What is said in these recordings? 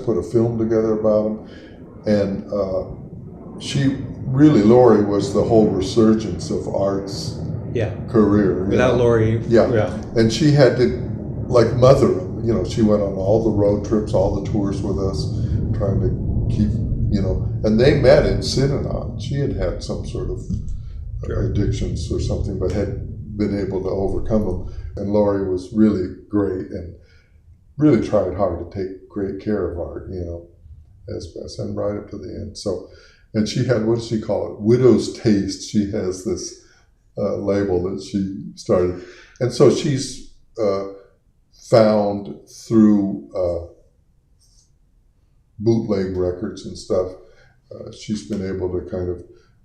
put a film together about him. And Laurie was the whole resurgence of Art's career. Without Laurie. Yeah. And she had to, like, mother him. You know, she went on all the road trips, all the tours with us, trying to keep, and they met in Synanon. She had some sort of addictions or something, but had been able to overcome them. And Laurie was really great and really tried hard to take great care of Art, as best, and right up to the end. So, and she had, what does she call it? Widow's Taste. She has this label that she started. And so she's found through bootleg records and stuff, she's been able to kind of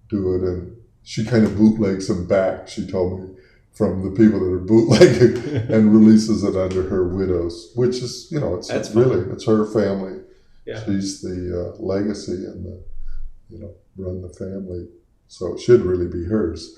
do it, and she kind of bootlegs them back, she told me, from the people that are bootlegging and releases it under her Widows, which is, it's really, it's her family. Yeah. She's the legacy and the, run the family. So it should really be hers.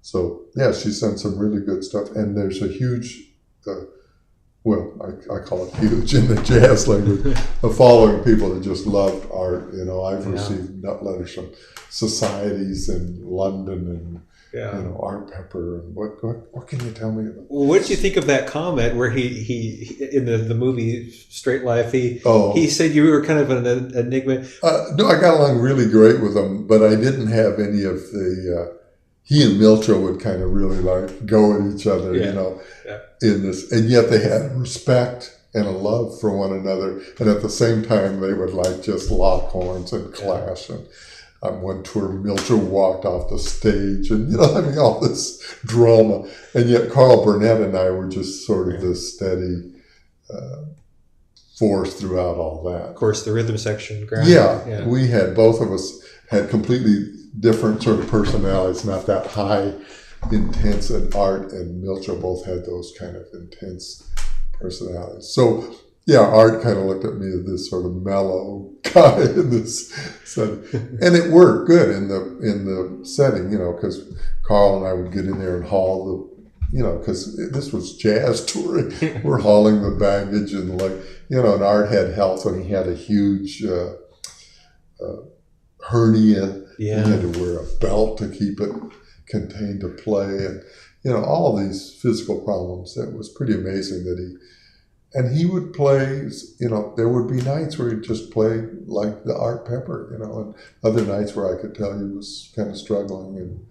So yeah, she sent some really good stuff. And there's a huge, I call it huge in the jazz language, of following people that just loved Art. I've received letters from societies in London and Art Pepper, and what can you tell me about? Well, what did you think of that comment where he in the movie Straight Life, he said you were kind of an enigma? No, I got along really great with him, but I didn't have any of the. He and Milcho would kind of really like go at each other, in this, and yet they had respect and a love for one another, and at the same time they would like just lock horns and clash. And on one tour, Milcho walked off the stage, and all this drama, and yet Carl Burnett and I were just sort of this steady force throughout all that. Of course, the rhythm section. We had, both of us had completely different sort of personalities, not that high, intense, and Art and Milcho both had those kind of intense personalities. So yeah, Art kind of looked at me as this sort of mellow guy in this setting, and it worked good in the setting, because Carl and I would get in there and haul the, because this was jazz touring, we're hauling the baggage, and and Art had health, and he had a huge hernia. Yeah. He had to wear a belt to keep it contained to play, and all these physical problems. That was pretty amazing that he would play. There would be nights where he'd just play like the Art Pepper, and other nights where I could tell he was kind of struggling,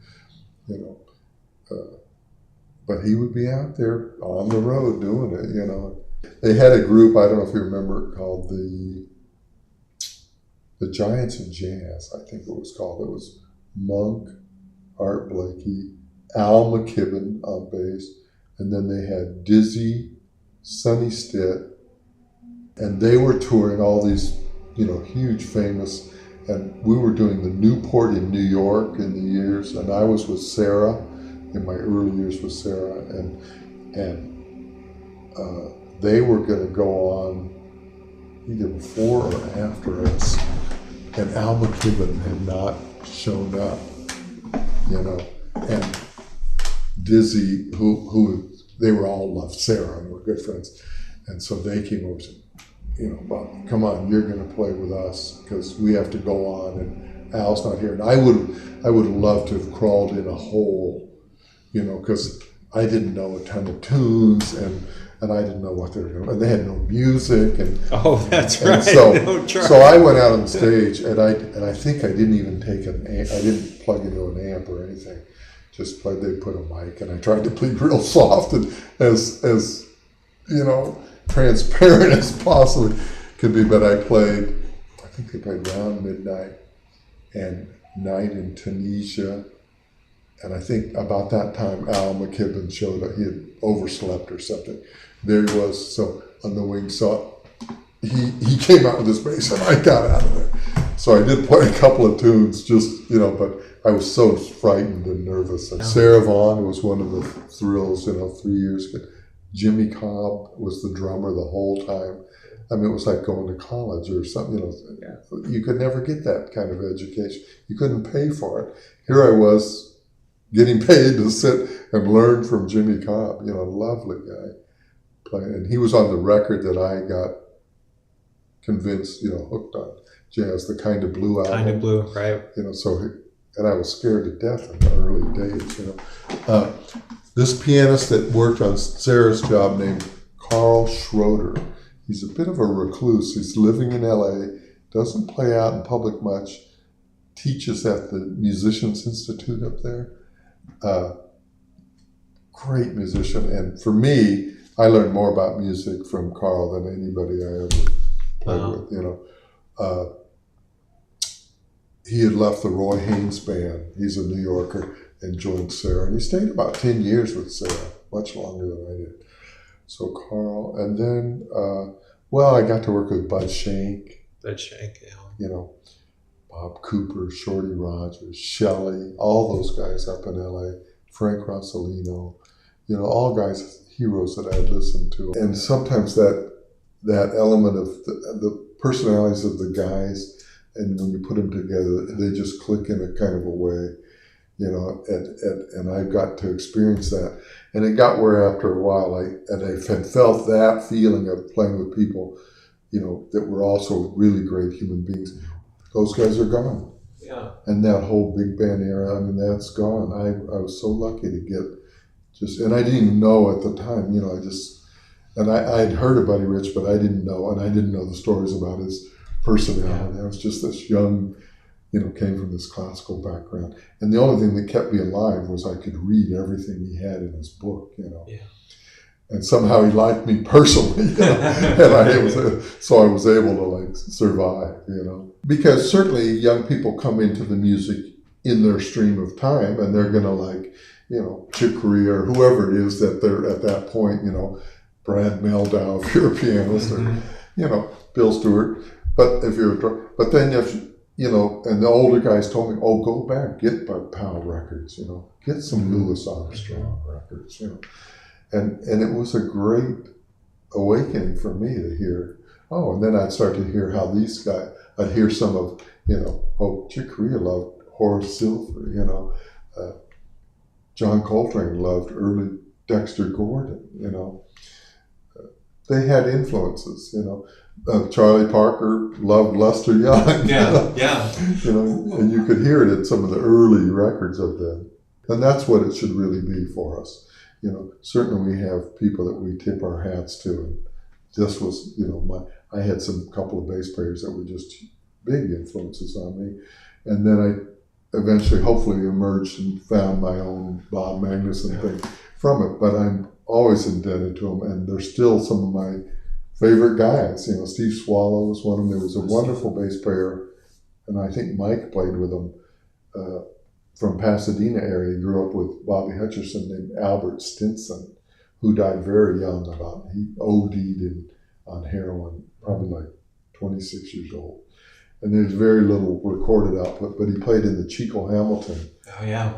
and but he would be out there on the road doing it. They had a group, I don't know if you remember, called the Giants of Jazz, I think it was called. It was Monk, Art Blakey, Al McKibben on bass, and then they had Dizzy, Sonny Stitt, and they were touring all these, huge famous, and we were doing the Newport in New York in the years, and I was with Sarah, in my early years with Sarah, and they were going to go on either before or after us, and Al McKibben had not shown up, and Dizzy, who they were all loved Sarah and were good friends, and so they came over and said, Bob, come on, you're going to play with us because we have to go on, and Al's not here. And I would have loved to have crawled in a hole, because I didn't know a ton of tunes, and I didn't know what they were doing, and they had no music, and that's and right. So I went out on stage, and I think I didn't even take I didn't plug into an amp or anything. Just played. They put a mic, and I tried to play real soft and as transparent as possibly could be. But I think they played Round Midnight and Night in Tunisia. And I think about that time, Al McKibben showed up. He had overslept or something. There he was, so on the wing. So he came out with his bass, and I got out of there. So I did play a couple of tunes, just, but I was so frightened and nervous. And Sarah Vaughan was one of the thrills, 3 years ago. Jimmy Cobb was the drummer the whole time. I mean, it was like going to college or something. You could never get that kind of education. You couldn't pay for it. Here I was, getting paid to sit and learn from Jimmy Cobb, lovely guy playing. And he was on the record that I got convinced, hooked on jazz, the Kind of Blue album. Kind of Blue, right. And I was scared to death in the early days, This pianist that worked on Sarah's job named Carl Schroeder, he's a bit of a recluse. He's living in LA, doesn't play out in public much, teaches at the Musicians Institute up there. Great musician. And for me, I learned more about music from Carl than anybody I ever played with, He had left the Roy Haynes band. He's a New Yorker, and joined Sarah. And he stayed about 10 years with Sarah, much longer than I did. So Carl, and then, I got to work with Bud Shank. Bud Shank, yeah. Bob Cooper, Shorty Rogers, Shelley, all those guys up in LA, Frank Rossellino, all guys, heroes that I had listened to. And sometimes that element of the personalities of the guys, and when you put them together, they just click in a kind of a way, and I got to experience that. And it got where after a while, I had felt that feeling of playing with people, that were also really great human beings. Those guys are gone. Yeah. And that whole big band era, that's gone. I was so lucky to get and I didn't even know at the time, I had heard of Buddy Rich, but I didn't know, and I didn't know the stories about his personality. I was just this young, came from this classical background. And the only thing that kept me alive was I could read everything he had in his book, Yeah. And somehow he liked me personally, and so I was able to survive, Because certainly young people come into the music in their stream of time, and they're gonna Chick Corea or whoever it is that they're at that point, Brad Meldau if you're a pianist, or Bill Stewart. But then and the older guys told me, go back, get Powell records, get some Louis Armstrong records, And it was a great awakening for me to hear, and then I'd start to hear how these guys, I'd hear some of, Chick Corea loved Horace Silver, John Coltrane loved early Dexter Gordon, They had influences, Charlie Parker loved Lester Young. Yeah. And you could hear it in some of the early records of them. And that's what it should really be for us. Certainly we have people that we tip our hats to. And this was, I had couple of bass players that were just big influences on me. And then I eventually, hopefully, emerged and found my own Bob Magnusson thing from it. But I'm always indebted to them, and they're still some of my favorite guys. Steve Swallow was one of them. There was a wonderful bass player, and I think Mike played with him from Pasadena area. He grew up with Bobby Hutcherson, named Albert Stinson, who died very young. He OD'd on heroin, probably like 26 years old. And there's very little recorded output, but he played in the Chico Hamilton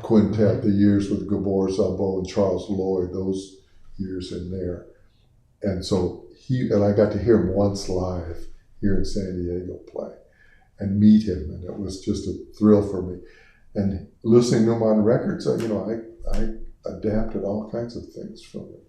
quintet, the years with Gabor Szabo and Charles Lloyd, those years in there. And so I got to hear him once live here in San Diego play and meet him, and it was just a thrill for me. And listening to him on records, I adapted all kinds of things from it.